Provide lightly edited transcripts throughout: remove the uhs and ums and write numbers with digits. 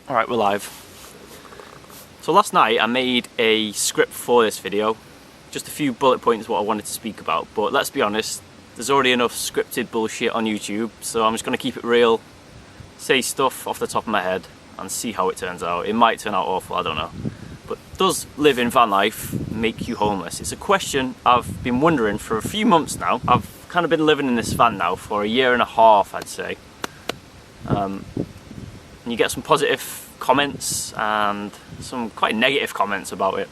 Alright, we're live. So last night I made a script for this video, just a few bullet points what I wanted to speak about, but let's be honest, there's already enough scripted bullshit on YouTube, so I'm just going to keep it real, say stuff off the top of my head and see how it turns out. It might turn out awful, I don't know. But does living van life make you homeless? It's a question I've been wondering for a few months now. I've kind of been living in this van now for a year and a half, I'd say. And you get some positive comments and some quite negative comments about it.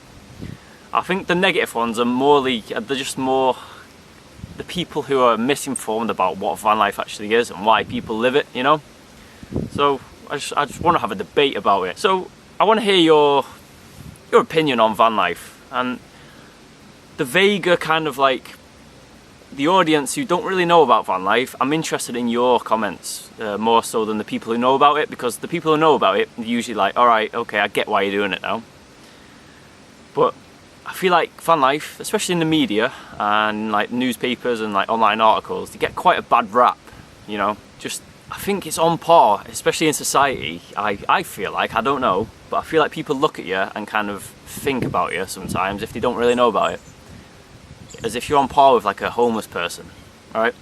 I think the negative ones are they're just more the people who are misinformed about what van life actually is and why people live it, you know? So I just want to have a debate about it. So I want to hear your opinion on van life, and the vaguer kind of like the audience who don't really know about van life. I'm interested in your comments more so than the people who know about it, because the people who know about it are usually like, alright, okay, I get why you're doing it now. But I feel like van life, especially in the media and like newspapers and like online articles, they get quite a bad rap, you know. Just, I think it's on par, especially in society. I feel like, I don't know, but I feel like people look at you and kind of think about you sometimes if they don't really know about it, as if you're on par with like a homeless person, right?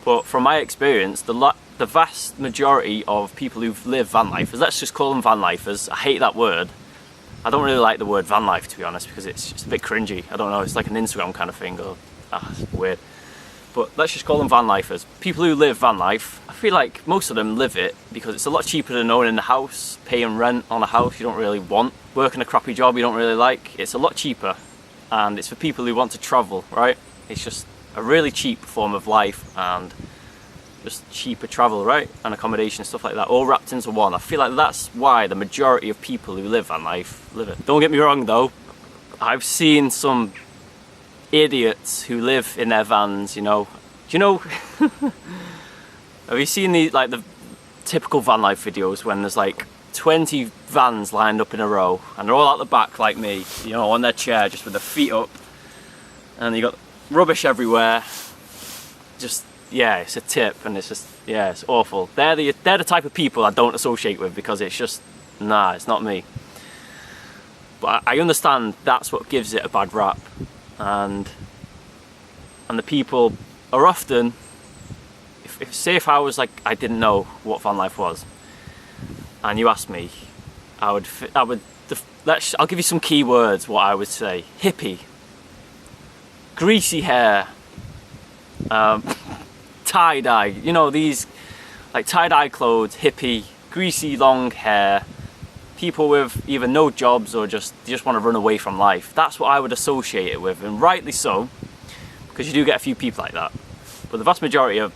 But from my experience, the vast majority of people who've lived van lifers, let's just call them van lifers. I hate that word. I don't really like the word van life, to be honest, because it's just a bit cringy. I don't know, it's like an Instagram kind of thing, or it's weird. But let's just call them van lifers. People who live van life, I feel like most of them live it because it's a lot cheaper than owning a house, paying rent on a house you don't really want, working a crappy job you don't really like. It's a lot cheaper. And it's for people who want to travel, right? It's just a really cheap form of life and just cheaper travel, right? And accommodation, stuff like that, all wrapped into one. I feel like that's why the majority of people who live van life live it. Don't get me wrong though, I've seen some idiots who live in their vans, you know. Do you know, have you seen the typical van life videos when there's like 20 vans lined up in a row and they're all out the back like me, you know, on their chair just with their feet up, and you got rubbish everywhere. Just, yeah, it's a tip, and it's just, yeah, it's awful. They're the type of people I don't associate with, because it's just, nah, it's not me. But I understand that's what gives it a bad rap, and the people are often, if I was like, I didn't know what van life was, and you asked me, I'll give you some key words what I would say. Hippie, greasy hair, tie-dye, you know, these like tie-dye clothes, hippie, greasy long hair, people with either no jobs or just want to run away from life. That's what I would associate it with, and rightly so, because you do get a few people like that. But the vast majority of,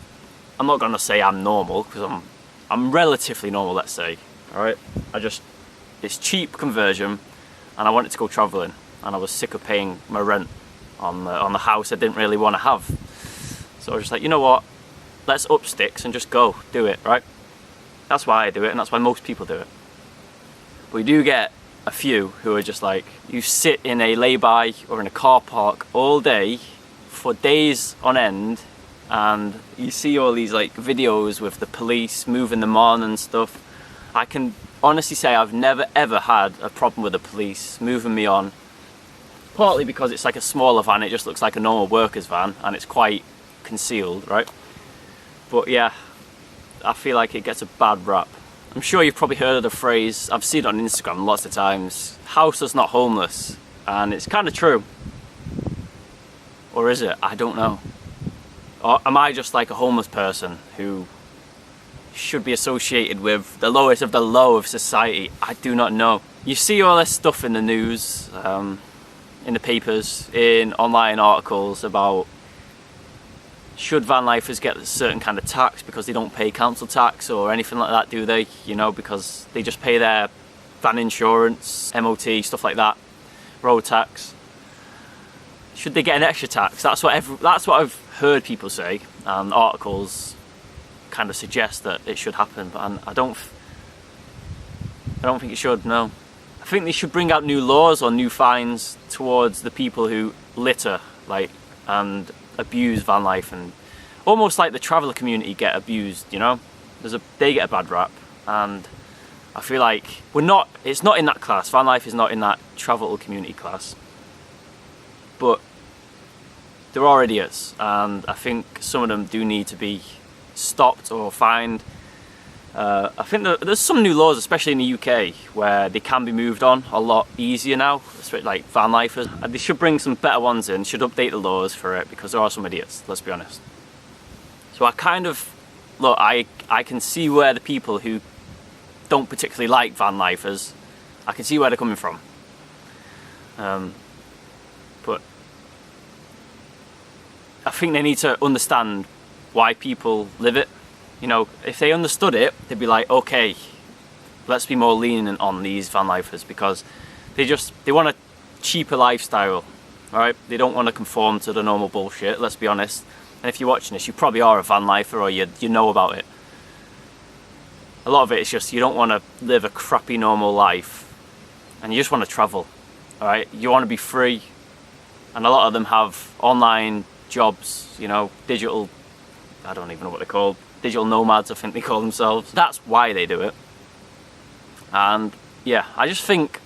I'm not going to say I'm normal, because I'm relatively normal, let's say. Alright, it's cheap conversion, and I wanted to go travelling, and I was sick of paying my rent on the house I didn't really want to have. So I was just like, you know what, let's up sticks and just go, do it, right? That's why I do it, and that's why most people do it. But we do get a few who are just like, you sit in a lay-by or in a car park all day, for days on end, and you see all these like videos with the police moving them on and stuff. I can honestly say I've never ever had a problem with the police moving me on, partly because it's like a smaller van, it just looks like a normal worker's van and it's quite concealed, right? But yeah, I feel like it gets a bad rap. I'm sure you've probably heard of the phrase, I've seen it on Instagram lots of times, house is not homeless, and it's kind of true. Or is it? I don't know. Or am I just like a homeless person who should be associated with the lowest of the low of society? I do not know. You see all this stuff in the news, in the papers, in online articles about should van lifers get a certain kind of tax because they don't pay council tax or anything like that, do they? You know, because they just pay their van insurance, MOT, stuff like that, road tax. Should they get an extra tax? That's what I've heard people say, and articles kind of suggest that it should happen, but I don't think it should, no. I think they should bring out new laws or new fines towards the people who litter, like, and abuse van life, and almost like the traveller community get abused, you know? They get a bad rap, and I feel like it's not in that class. Van life is not in that travel community class. But there are idiots, and I think some of them do need to be stopped or fined. I think there's some new laws, especially in the UK, where they can be moved on a lot easier now, like van lifers. And they should bring some better ones in, should update the laws for it, because there are some idiots, let's be honest. So I kind of, look, I can see where the people who don't particularly like van lifers, I can see where they're coming from. But I think they need to understand why people live it. You know, if they understood it, they'd be like, okay, let's be more lenient on these van lifers, because they want a cheaper lifestyle, alright? They don't want to conform to the normal bullshit, let's be honest. And if you're watching this, you probably are a van lifer, or you know about it. A lot of it is just you don't want to live a crappy normal life, and you just want to travel, alright? You want to be free, and a lot of them have online jobs, you know, digital, I don't even know what they're called, digital nomads, I think they call themselves. That's why they do it. And yeah, I just think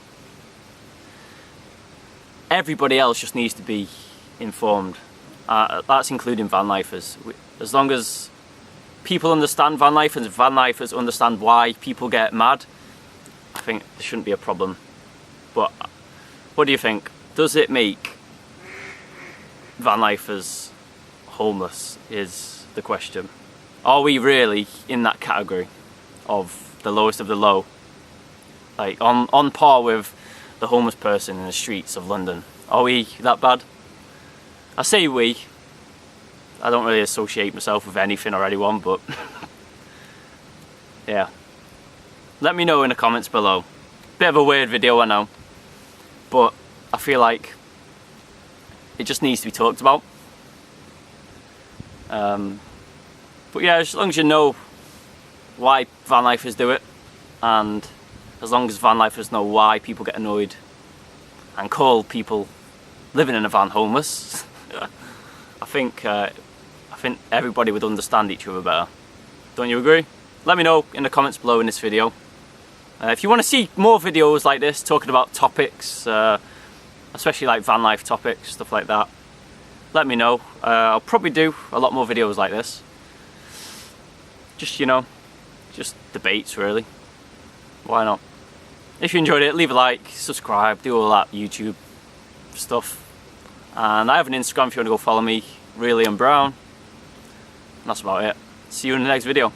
everybody else just needs to be informed. That's including van lifers. As long as people understand van lifers, and van lifers understand why people get mad, I think there shouldn't be a problem. But what do you think? Does it make van lifers homeless is the question. Are we really in that category of the lowest of the low? Like on par with the homeless person in the streets of London? Are we that bad? I say we. I don't really associate myself with anything or anyone, but yeah. Let me know in the comments below. Bit of a weird video, I know, but I feel like it just needs to be talked about. But yeah, as long as you know why van lifers do it, and as long as van lifers know why people get annoyed and call people living in a van homeless, I think everybody would understand each other better. Don't you agree? Let me know in the comments below in this video. If you want to see more videos like this, talking about topics, especially like van life topics, stuff like that, let me know. I'll probably do a lot more videos like this. Just, you know, just debates really. Why not? If you enjoyed it, leave a like, subscribe, do all that YouTube stuff. And I have an Instagram if you want to go follow me, Really and Brown. And that's about it. See you in the next video.